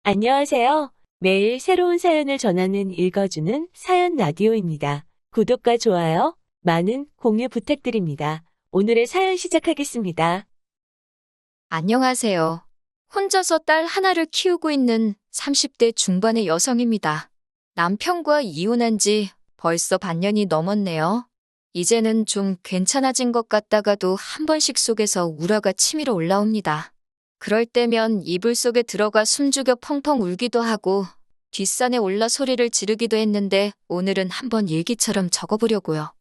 안녕하세요. 매일 새로운 사연을 전하는 읽어주는 사연 라디오입니다. 구독과 좋아요, 많은 공유 부탁드립니다. 오늘의 사연 시작하겠습니다. 안녕하세요. 혼자서 딸 하나를 키우고 있는 30대 중반의 여성입니다. 남편과 이혼한 지 벌써 반년이 넘었네요. 이제는 좀 괜찮아진 것 같다가도 한 번씩 속에서 우라가 치밀어 올라옵니다. 그럴 때면 이불 속에 들어가 숨죽여 펑펑 울기도 하고 뒷산에 올라 소리를 지르기도 했는데 오늘은 한번 일기처럼 적어보려고요.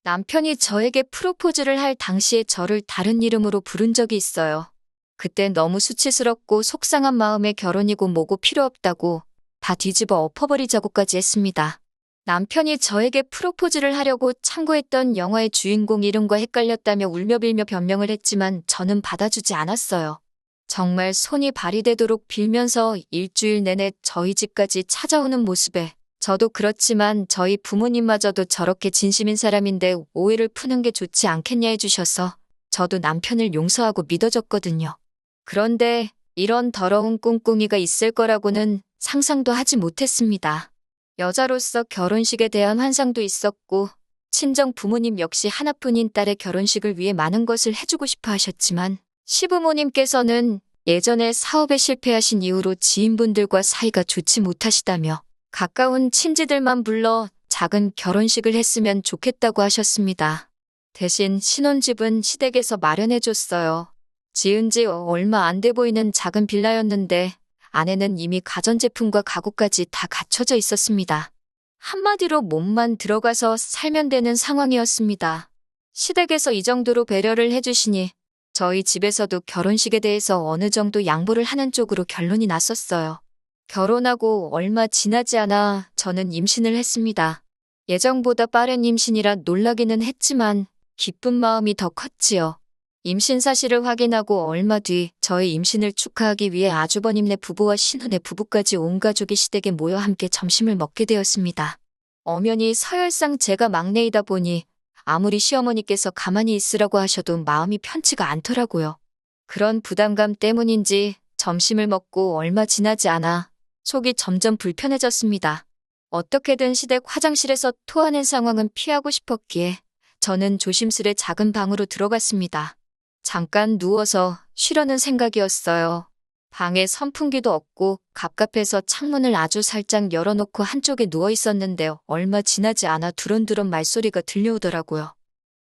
남편이 저에게 프로포즈를 할 당시에 저를 다른 이름으로 부른 적이 있어요. 그때 너무 수치스럽고 속상한 마음에 결혼이고 뭐고 필요 없다고 다 뒤집어 엎어버리자고까지 했습니다. 남편이 저에게 프로포즈를 하려고 참고했던 영화의 주인공 이름과 헷갈렸다며 울며 빌며 변명을 했지만 저는 받아주지 않았어요. 정말 손이 발이 되도록 빌면서 일주일 내내 저희 집까지 찾아오는 모습에 저도 그렇지만 저희 부모님마저도 저렇게 진심인 사람인데 오해를 푸는 게 좋지 않겠냐 해주셔서 저도 남편을 용서하고 믿어줬거든요. 그런데 이런 더러운 꿍꿍이가 있을 거라고는 상상도 하지 못했습니다. 여자로서 결혼식에 대한 환상도 있었고 친정 부모님 역시 하나뿐인 딸의 결혼식을 위해 많은 것을 해주고 싶어 하셨지만 시부모님께서는 예전에 사업에 실패하신 이후로 지인분들과 사이가 좋지 못하시다며 가까운 친지들만 불러 작은 결혼식을 했으면 좋겠다고 하셨습니다. 대신 신혼집은 시댁에서 마련해줬어요. 지은 지 얼마 안 돼 보이는 작은 빌라였는데 안에는 이미 가전제품과 가구까지 다 갖춰져 있었습니다. 한마디로 몸만 들어가서 살면 되는 상황이었습니다. 시댁에서 이 정도로 배려를 해주시니 저희 집에서도 결혼식에 대해서 어느 정도 양보를 하는 쪽으로 결론이 났었어요. 결혼하고 얼마 지나지 않아 저는 임신을 했습니다. 예정보다 빠른 임신이라 놀라기는 했지만 기쁜 마음이 더 컸지요. 임신 사실을 확인하고 얼마 뒤 저의 임신을 축하하기 위해 아주버님네 부부와 신혼의 부부까지 온 가족이 시댁에 모여 함께 점심을 먹게 되었습니다. 엄연히 서열상 제가 막내이다 보니 아무리 시어머니께서 가만히 있으라고 하셔도 마음이 편치가 않더라고요. 그런 부담감 때문인지 점심을 먹고 얼마 지나지 않아 속이 점점 불편해졌습니다. 어떻게든 시댁 화장실에서 토하는 상황은 피하고 싶었기에 저는 조심스레 작은 방으로 들어갔습니다. 잠깐 누워서 쉬려는 생각이었어요. 방에 선풍기도 없고 갑갑해서 창문을 아주 살짝 열어놓고 한쪽에 누워 있었는데 얼마 지나지 않아 두런두런 말소리가 들려오더라고요.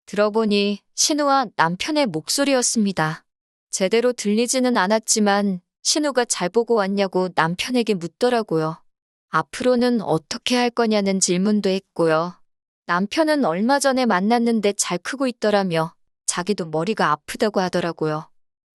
들어보니 신우와 남편의 목소리였습니다. 제대로 들리지는 않았지만 신우가 잘 보고 왔냐고 남편에게 묻더라고요. 앞으로는 어떻게 할 거냐는 질문도 했고요. 남편은 얼마 전에 만났는데 잘 크고 있더라며 자기도 머리가 아프다고 하더라고요.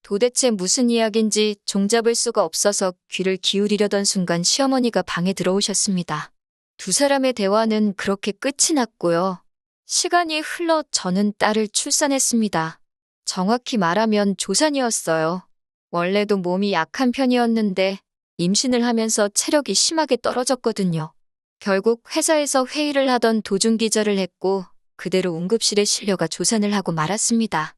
도대체 무슨 이야기인지 종잡을 수가 없어서 귀를 기울이려던 순간 시어머니가 방에 들어오셨습니다. 두 사람의 대화는 그렇게 끝이 났고요. 시간이 흘러 저는 딸을 출산했습니다. 정확히 말하면 조산이었어요. 원래도 몸이 약한 편이었는데 임신을 하면서 체력이 심하게 떨어졌거든요. 결국 회사에서 회의를 하던 도중 기절을 했고 그대로 응급실에 실려가 조산을 하고 말았습니다.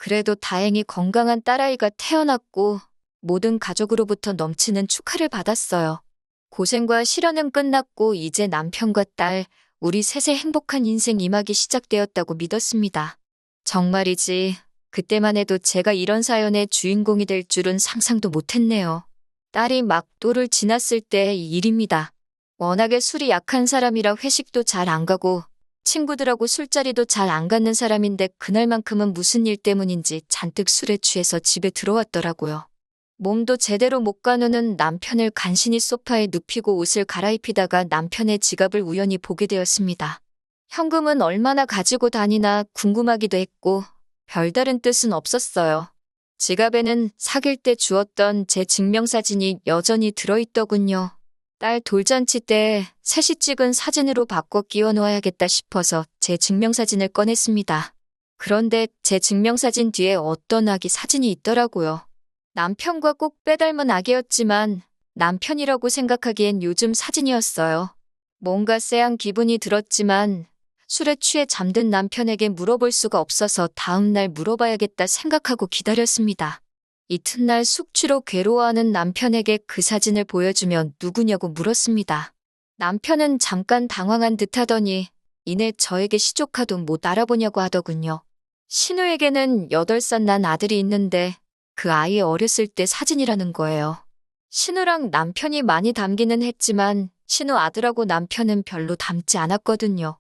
그래도 다행히 건강한 딸아이가 태어났고 모든 가족으로부터 넘치는 축하를 받았어요. 고생과 시련은 끝났고 이제 남편과 딸, 우리 셋의 행복한 인생 이막이 시작되었다고 믿었습니다. 정말이지 그때만 해도 제가 이런 사연의 주인공이 될 줄은 상상도 못했네요. 딸이 막 또를 지났을 때의 일입니다. 워낙에 술이 약한 사람이라 회식도 잘 안 가고 친구들하고 술자리도 잘 안 갖는 사람인데 그날만큼은 무슨 일 때문인지 잔뜩 술에 취해서 집에 들어왔더라고요. 몸도 제대로 못 가누는 남편을 간신히 소파에 눕히고 옷을 갈아입히다가 남편의 지갑을 우연히 보게 되었습니다. 현금은 얼마나 가지고 다니나 궁금하기도 했고 별다른 뜻은 없었어요. 지갑에는 사귈 때 주었던 제 증명사진이 여전히 들어있더군요. 딸 돌잔치 때 셋이 찍은 사진으로 바꿔 끼워 놓아야겠다 싶어서 제 증명사진을 꺼냈습니다. 그런데 제 증명사진 뒤에 어떤 아기 사진이 있더라고요. 남편과 꼭 빼닮은 아기였지만 남편이라고 생각하기엔 요즘 사진이었어요. 뭔가 쎄한 기분이 들었지만 술에 취해 잠든 남편에게 물어볼 수가 없어서 다음날 물어봐야겠다 생각하고 기다렸습니다. 이튿날 숙취로 괴로워하는 남편에게 그 사진을 보여주며 누구냐고 물었습니다. 남편은 잠깐 당황한 듯 하더니 이내 저에게 시조카도 못 알아보냐고 하더군요. 신우에게는 8살 난 아들이 있는데 그 아이의 어렸을 때 사진이라는 거예요. 신우랑 남편이 많이 닮기는 했지만 신우 아들하고 남편은 별로 닮지 않았거든요.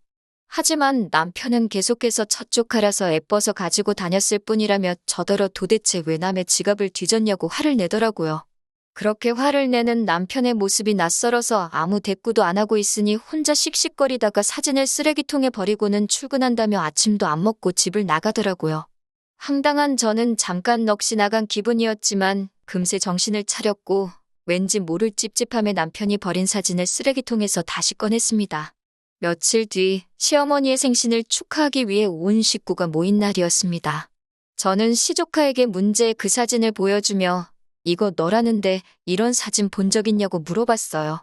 하지만 남편은 계속해서 첫 조카라서 예뻐서 가지고 다녔을 뿐이라며 저더러 도대체 왜 남의 지갑을 뒤졌냐고 화를 내더라고요. 그렇게 화를 내는 남편의 모습이 낯설어서 아무 대꾸도 안 하고 있으니 혼자 씩씩거리다가 사진을 쓰레기통에 버리고는 출근한다며 아침도 안 먹고 집을 나가더라고요. 황당한 저는 잠깐 넋이 나간 기분이었지만 금세 정신을 차렸고 왠지 모를 찝찝함에 남편이 버린 사진을 쓰레기통에서 다시 꺼냈습니다. 며칠 뒤 시어머니의 생신을 축하하기 위해 온 식구가 모인 날이었습니다. 저는 시조카에게 문제의 그 사진을 보여주며 이거 너라는데 이런 사진 본 적 있냐고 물어봤어요.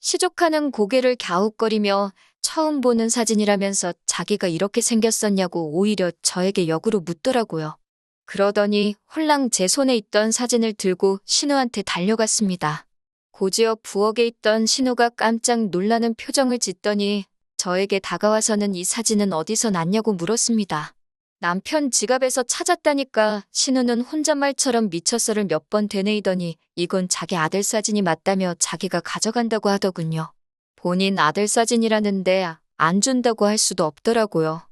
시조카는 고개를 갸웃거리며 처음 보는 사진이라면서 자기가 이렇게 생겼었냐고 오히려 저에게 역으로 묻더라고요. 그러더니 홀랑 제 손에 있던 사진을 들고 신우한테 달려갔습니다. 고지어 부엌에 있던 신우가 깜짝 놀라는 표정을 짓더니 저에게 다가와서는 이 사진은 어디서 났냐고 물었습니다. 남편 지갑에서 찾았다니까 신우는 혼잣말처럼 미쳐서를 몇 번 되뇌이더니 이건 자기 아들 사진이 맞다며 자기가 가져간다고 하더군요. 본인 아들 사진이라는데 안 준다고 할 수도 없더라고요.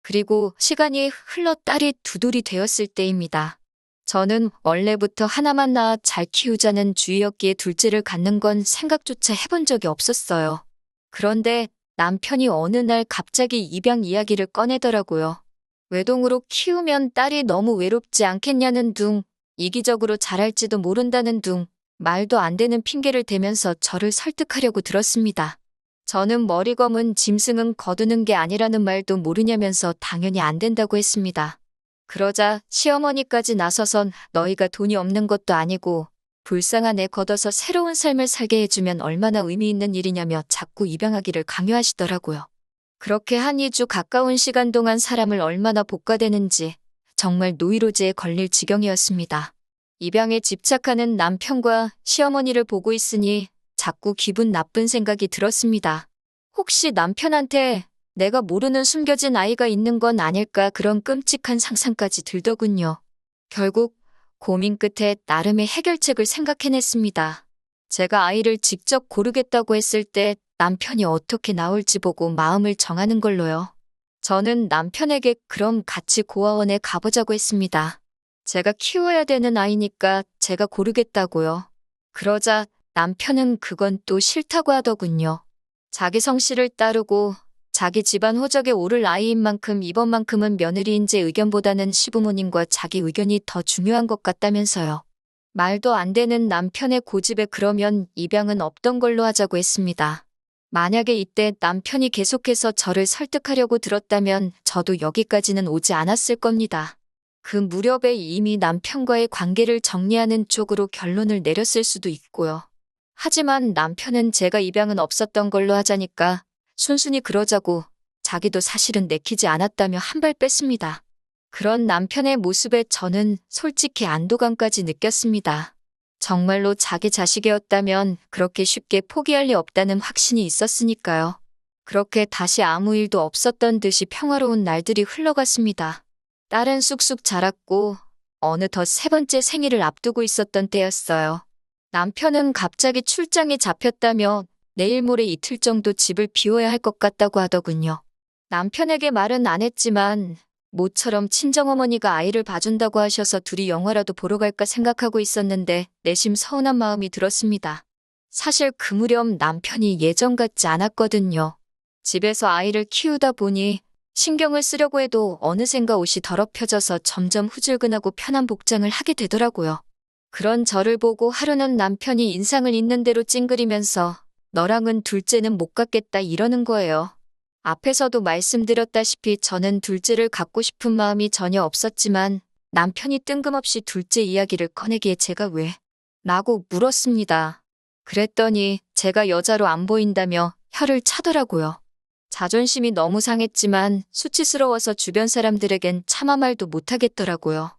그리고 시간이 흘러 딸이 2돌이 되었을 때입니다. 저는 원래부터 하나만 낳아 잘 키우자는 주의였기에 둘째를 갖는 건 생각조차 해본 적이 없었어요. 그런데 남편이 어느 날 갑자기 입양 이야기를 꺼내더라고요. 외동으로 키우면 딸이 너무 외롭지 않겠냐는 둥, 이기적으로 자랄지도 모른다는 둥, 말도 안 되는 핑계를 대면서 저를 설득하려고 들었습니다. 저는 머리 검은 짐승은 거두는 게 아니라는 말도 모르냐면서 당연히 안 된다고 했습니다. 그러자 시어머니까지 나서선 너희가 돈이 없는 것도 아니고 불쌍한 애 걷어서 새로운 삶을 살게 해주면 얼마나 의미 있는 일이냐며 자꾸 입양하기를 강요하시더라고요. 그렇게 한 2주 가까운 시간 동안 사람을 얼마나 볶아대는지 정말 노이로제에 걸릴 지경이었습니다. 입양에 집착하는 남편과 시어머니를 보고 있으니 자꾸 기분 나쁜 생각이 들었습니다. 혹시 남편한테 내가 모르는 숨겨진 아이가 있는 건 아닐까 그런 끔찍한 상상까지 들더군요. 결국 고민 끝에 나름의 해결책을 생각해냈습니다. 제가 아이를 직접 고르겠다고 했을 때 남편이 어떻게 나올지 보고 마음을 정하는 걸로요. 저는 남편에게 그럼 같이 고아원에 가보자고 했습니다. 제가 키워야 되는 아이니까 제가 고르겠다고요. 그러자 남편은 그건 또 싫다고 하더군요. 자기 성씨를 따르고 자기 집안 호적에 오를 아이인 만큼 이번만큼은 며느리인 제 의견보다는 시부모님과 자기 의견이 더 중요한 것 같다면서요. 말도 안 되는 남편의 고집에 그러면 입양은 없던 걸로 하자고 했습니다. 만약에 이때 남편이 계속해서 저를 설득하려고 들었다면 저도 여기까지는 오지 않았을 겁니다. 그 무렵에 이미 남편과의 관계를 정리하는 쪽으로 결론을 내렸을 수도 있고요. 하지만 남편은 제가 입양은 없었던 걸로 하자니까 순순히 그러자고 자기도 사실은 내키지 않았다며 한 발 뺐습니다. 그런 남편의 모습에 저는 솔직히 안도감까지 느꼈습니다. 정말로 자기 자식이었다면 그렇게 쉽게 포기할 리 없다는 확신이 있었으니까요. 그렇게 다시 아무 일도 없었던 듯이 평화로운 날들이 흘러갔습니다. 딸은 쑥쑥 자랐고 어느덧 3번째 생일을 앞두고 있었던 때였어요. 남편은 갑자기 출장에 잡혔다며 내일 모레 이틀 정도 집을 비워야 할 것 같다고 하더군요. 남편에게 말은 안 했지만 모처럼 친정어머니가 아이를 봐준다고 하셔서 둘이 영화라도 보러 갈까 생각하고 있었는데 내심 서운한 마음이 들었습니다. 사실 그 무렵 남편이 예전 같지 않았거든요. 집에서 아이를 키우다 보니 신경을 쓰려고 해도 어느샌가 옷이 더럽혀져서 점점 후줄근하고 편한 복장을 하게 되더라고요. 그런 저를 보고 하루는 남편이 인상을 있는 대로 찡그리면서 너랑은 둘째는 못 갖겠다 이러는 거예요. 앞에서도 말씀드렸다시피 저는 둘째를 갖고 싶은 마음이 전혀 없었지만 남편이 뜬금없이 둘째 이야기를 꺼내기에 제가 왜? 라고 물었습니다. 그랬더니 제가 여자로 안 보인다며 혀를 차더라고요. 자존심이 너무 상했지만 수치스러워서 주변 사람들에겐 차마 말도 못하겠더라고요.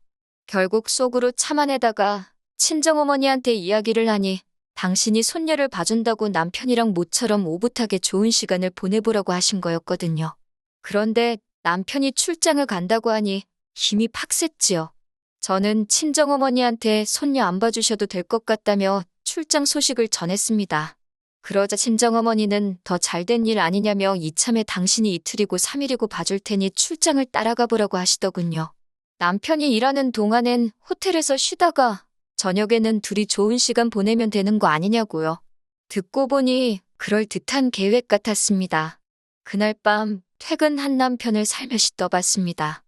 결국 속으로 참아내다가 친정어머니한테 이야기를 하니 당신이 손녀를 봐준다고 남편이랑 모처럼 오붓하게 좋은 시간을 보내보라고 하신 거였거든요. 그런데 남편이 출장을 간다고 하니 힘이 팍 셌지요. 저는 친정어머니한테 손녀 안 봐주셔도 될 것 같다며 출장 소식을 전했습니다. 그러자 친정어머니는 더 잘된 일 아니냐며 이참에 당신이 이틀이고 3일이고 봐줄 테니 출장을 따라가 보라고 하시더군요. 남편이 일하는 동안엔 호텔에서 쉬다가 저녁에는 둘이 좋은 시간 보내면 되는 거 아니냐고요. 듣고 보니 그럴듯한 계획 같았습니다. 그날 밤 퇴근한 남편을 살며시 떠봤습니다.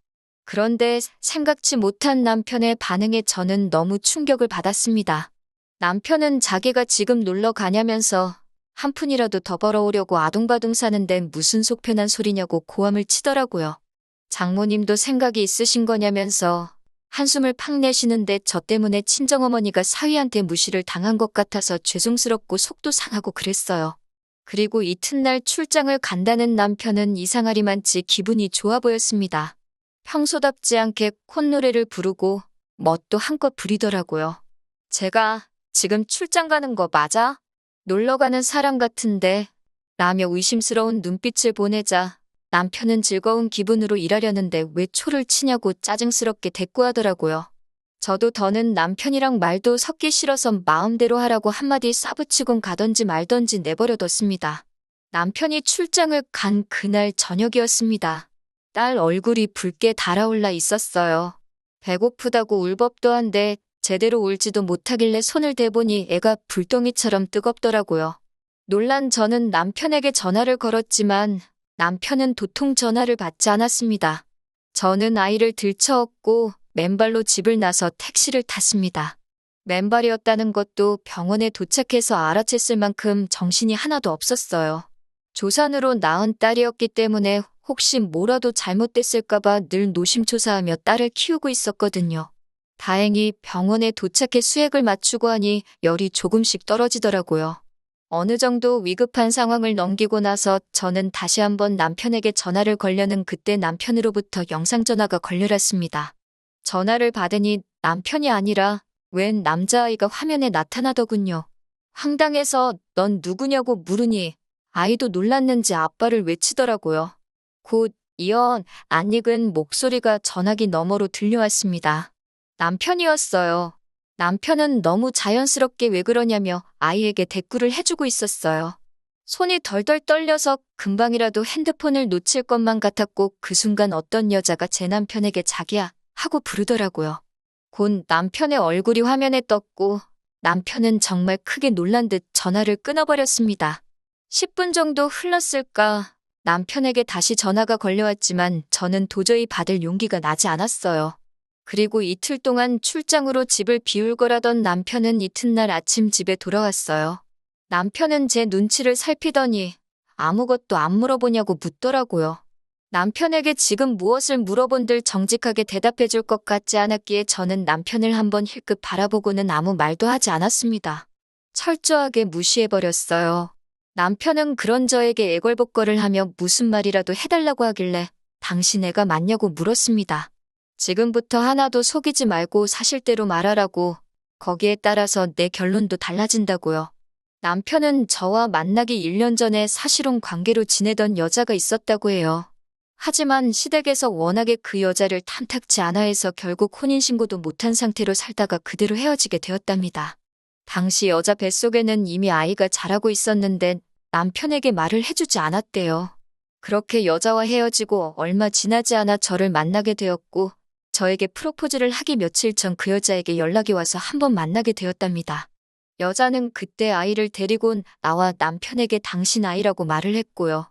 그런데 생각지 못한 남편의 반응에 저는 너무 충격을 받았습니다. 남편은 자기가 지금 놀러 가냐면서 한 푼이라도 더 벌어오려고 아둥바둥 사는데 무슨 속편한 소리냐고 고함을 치더라고요. 장모님도 생각이 있으신 거냐면서 한숨을 팍 내쉬는데 저 때문에 친정어머니가 사위한테 무시를 당한 것 같아서 죄송스럽고 속도 상하고 그랬어요. 그리고 이튿날 출장을 간다는 남편은 이상하리만치 기분이 좋아 보였습니다. 평소답지 않게 콧노래를 부르고 멋도 한껏 부리더라고요. 제가 지금 출장 가는 거 맞아? 놀러 가는 사람 같은데 라며 의심스러운 눈빛을 보내자 남편은 즐거운 기분으로 일하려는데 왜 초를 치냐고 짜증스럽게 대꾸하더라고요. 저도 더는 남편이랑 말도 섞기 싫어서 마음대로 하라고 한마디 싸붙이곤 가던지 말던지 내버려뒀습니다. 남편이 출장을 간 그날 저녁이었습니다. 딸 얼굴이 붉게 달아올라 있었어요. 배고프다고 울 법도 한데 제대로 울지도 못하길래 손을 대보니 애가 불덩이처럼 뜨겁더라고요. 놀란 저는 남편에게 전화를 걸었지만 남편은 도통 전화를 받지 않았습니다. 저는 아이를 들쳐업고 맨발로 집을 나서 택시를 탔습니다. 맨발이었다는 것도 병원에 도착해서 알아챘을 만큼 정신이 하나도 없었어요. 조산으로 낳은 딸이었기 때문에 혹시 뭐라도 잘못됐을까봐 늘 노심초사하며 딸을 키우고 있었거든요. 다행히 병원에 도착해 수액을 맞추고 하니 열이 조금씩 떨어지더라고요. 어느 정도 위급한 상황을 넘기고 나서 저는 다시 한번 남편에게 전화를 걸려는 그때 남편으로부터 영상전화가 걸려왔습니다. 전화를 받으니 남편이 아니라 웬 남자아이가 화면에 나타나더군요. 황당해서 넌 누구냐고 물으니 아이도 놀랐는지 아빠를 외치더라고요. 곧 이어 낯익은 목소리가 전화기 너머로 들려왔습니다. 남편이었어요. 남편은 너무 자연스럽게 왜 그러냐며 아이에게 대꾸를 해주고 있었어요. 손이 덜덜 떨려서 금방이라도 핸드폰을 놓칠 것만 같았고 그 순간 어떤 여자가 제 남편에게 자기야 하고 부르더라고요. 곧 남편의 얼굴이 화면에 떴고 남편은 정말 크게 놀란 듯 전화를 끊어버렸습니다. 10분 정도 흘렀을까 남편에게 다시 전화가 걸려왔지만 저는 도저히 받을 용기가 나지 않았어요. 그리고 이틀 동안 출장으로 집을 비울 거라던 남편은 이튿날 아침 집에 돌아왔어요. 남편은 제 눈치를 살피더니 아무것도 안 물어보냐고 묻더라고요. 남편에게 지금 무엇을 물어본들 정직하게 대답해 줄 것 같지 않았기에 저는 남편을 한번 힐끗 바라보고는 아무 말도 하지 않았습니다. 철저하게 무시해버렸어요. 남편은 그런 저에게 애걸복걸을 하며 무슨 말이라도 해달라고 하길래 당신 애가 맞냐고 물었습니다. 지금부터 하나도 속이지 말고 사실대로 말하라고. 거기에 따라서 내 결론도 달라진다고요. 남편은 저와 만나기 1년 전에 사실혼 관계로 지내던 여자가 있었다고 해요. 하지만 시댁에서 워낙에 그 여자를 탐탁지 않아 해서 결국 혼인신고도 못한 상태로 살다가 그대로 헤어지게 되었답니다. 당시 여자 뱃속에는 이미 아이가 자라고 있었는데 남편에게 말을 해주지 않았대요. 그렇게 여자와 헤어지고 얼마 지나지 않아 저를 만나게 되었고 저에게 프로포즈를 하기 며칠 전 그 여자에게 연락이 와서 한번 만나게 되었답니다. 여자는 그때 아이를 데리고 나와 남편에게 당신 아이라고 말을 했고요.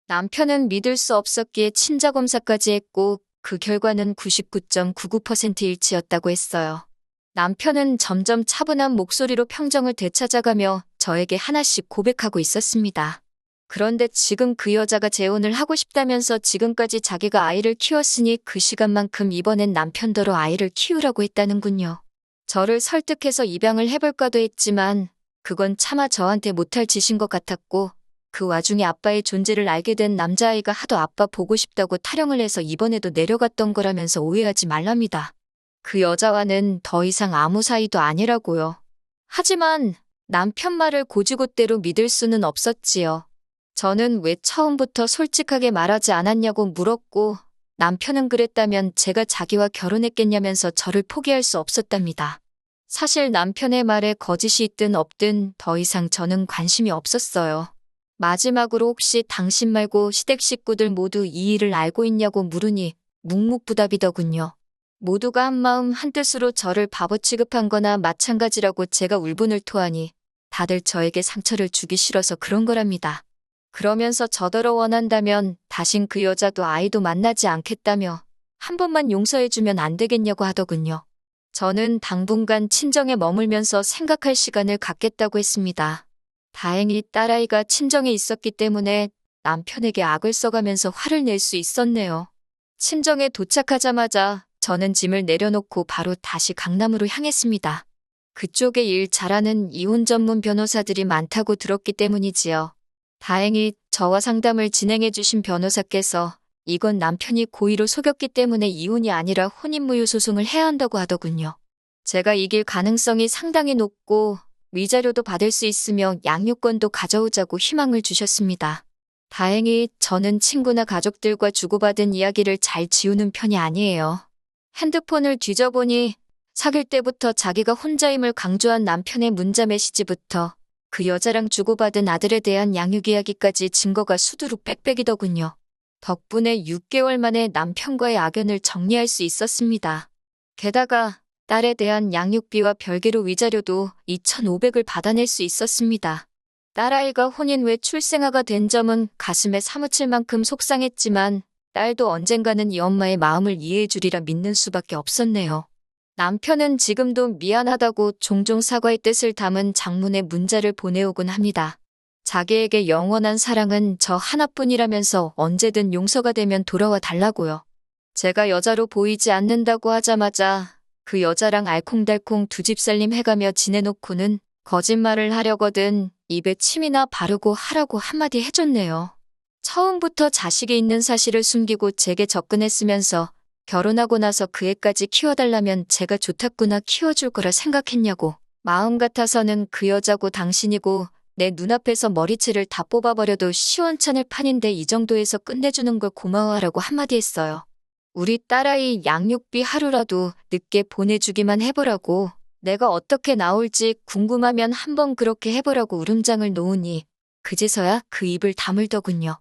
남편은 믿을 수 없었기에 친자검사까지 했고 그 결과는 99.99% 일치였다고 했어요. 남편은 점점 차분한 목소리로 평정을 되찾아가며 저에게 하나씩 고백하고 있었습니다. 그런데 지금 그 여자가 재혼을 하고 싶다면서 지금까지 자기가 아이를 키웠으니 그 시간만큼 이번엔 남편더러 아이를 키우라고 했다는군요. 저를 설득해서 입양을 해볼까도 했지만 그건 차마 저한테 못할 짓인 것 같았고 그 와중에 아빠의 존재를 알게 된 남자아이가 하도 아빠 보고 싶다고 타령을 해서 이번에도 내려갔던 거라면서 오해하지 말랍니다. 그 여자와는 더 이상 아무 사이도 아니라고요. 하지만 남편 말을 곧이곧대로 믿을 수는 없었지요. 저는 왜 처음부터 솔직하게 말하지 않았냐고 물었고 남편은 그랬다면 제가 자기와 결혼했겠냐면서 저를 포기할 수 없었답니다. 사실 남편의 말에 거짓이 있든 없든 더 이상 저는 관심이 없었어요. 마지막으로 혹시 당신 말고 시댁 식구들 모두 이 일을 알고 있냐고 물으니 묵묵부답이더군요. 모두가 한마음 한뜻으로 저를 바보 취급한 거나 마찬가지라고 제가 울분을 토하니 다들 저에게 상처를 주기 싫어서 그런 거랍니다. 그러면서 저더러 원한다면 다신 그 여자도 아이도 만나지 않겠다며 한 번만 용서해주면 안 되겠냐고 하더군요. 저는 당분간 친정에 머물면서 생각할 시간을 갖겠다고 했습니다. 다행히 딸아이가 친정에 있었기 때문에 남편에게 악을 써가면서 화를 낼 수 있었네요. 친정에 도착하자마자 저는 짐을 내려놓고 바로 다시 강남으로 향했습니다. 그쪽에 일 잘하는 이혼 전문 변호사들이 많다고 들었기 때문이지요. 다행히 저와 상담을 진행해 주신 변호사께서 이건 남편이 고의로 속였기 때문에 이혼이 아니라 혼인무효 소송을 해야 한다고 하더군요. 제가 이길 가능성이 상당히 높고 위자료도 받을 수 있으며 양육권도 가져오자고 희망을 주셨습니다. 다행히 저는 친구나 가족들과 주고받은 이야기를 잘 지우는 편이 아니에요. 핸드폰을 뒤져보니 사귈 때부터 자기가 혼자임을 강조한 남편의 문자 메시지부터 그 여자랑 주고받은 아들에 대한 양육 이야기까지 증거가 수두룩 빽빽이더군요. 덕분에 6개월 만에 남편과의 악연을 정리할 수 있었습니다. 게다가 딸에 대한 양육비와 별개로 위자료도 2,500을 받아낼 수 있었습니다. 딸아이가 혼인 후에 출생아가 된 점은 가슴에 사무칠 만큼 속상했지만 딸도 언젠가는 이 엄마의 마음을 이해해 주리라 믿는 수밖에 없었네요. 남편은 지금도 미안하다고 종종 사과의 뜻을 담은 장문의 문자를 보내오곤 합니다. 자기에게 영원한 사랑은 저 하나뿐이라면서 언제든 용서가 되면 돌아와 달라고요. 제가 여자로 보이지 않는다고 하자마자 그 여자랑 알콩달콩 두 집 살림 해가며 지내놓고는 거짓말을 하려거든 입에 침이나 바르고 하라고 한마디 해줬네요. 처음부터 자식이 있는 사실을 숨기고 제게 접근했으면서 결혼하고 나서 그 애까지 키워달라면 제가 좋다구나 키워줄 거라 생각했냐고. 마음 같아서는 그 여자고 당신이고 내 눈앞에서 머리채를 다 뽑아버려도 시원찮을 판인데 이 정도에서 끝내주는 걸 고마워하라고 한마디 했어요. 우리 딸아이 양육비 하루라도 늦게 보내주기만 해보라고. 내가 어떻게 나올지 궁금하면 한번 그렇게 해보라고 울음장을 놓으니 그제서야 그 입을 다물더군요.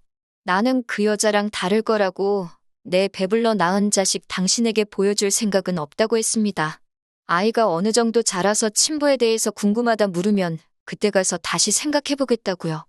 나는 그 여자랑 다를 거라고 내 배불러 낳은 자식 당신에게 보여줄 생각은 없다고 했습니다. 아이가 어느 정도 자라서 친부에 대해서 궁금하다 물으면 그때 가서 다시 생각해보겠다고요.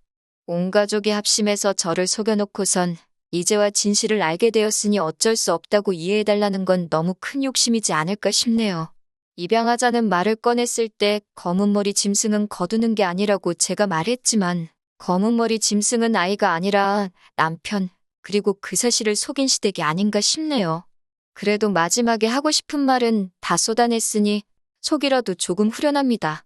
온 가족이 합심해서 저를 속여놓고선 이제와 진실을 알게 되었으니 어쩔 수 없다고 이해해달라는 건 너무 큰 욕심이지 않을까 싶네요. 입양하자는 말을 꺼냈을 때 검은 머리 짐승은 거두는 게 아니라고 제가 말했지만 검은 머리 짐승은 아이가 아니라 남편, 그리고 그 사실을 속인 시댁이 아닌가 싶네요. 그래도 마지막에 하고 싶은 말은 다 쏟아냈으니 속이라도 조금 후련합니다.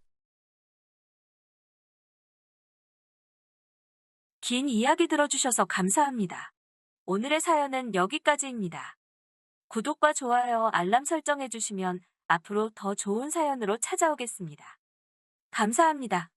긴 이야기 들어주셔서 감사합니다. 오늘의 사연은 여기까지입니다. 구독과 좋아요, 알람 설정해주시면 앞으로 더 좋은 사연으로 찾아오겠습니다. 감사합니다.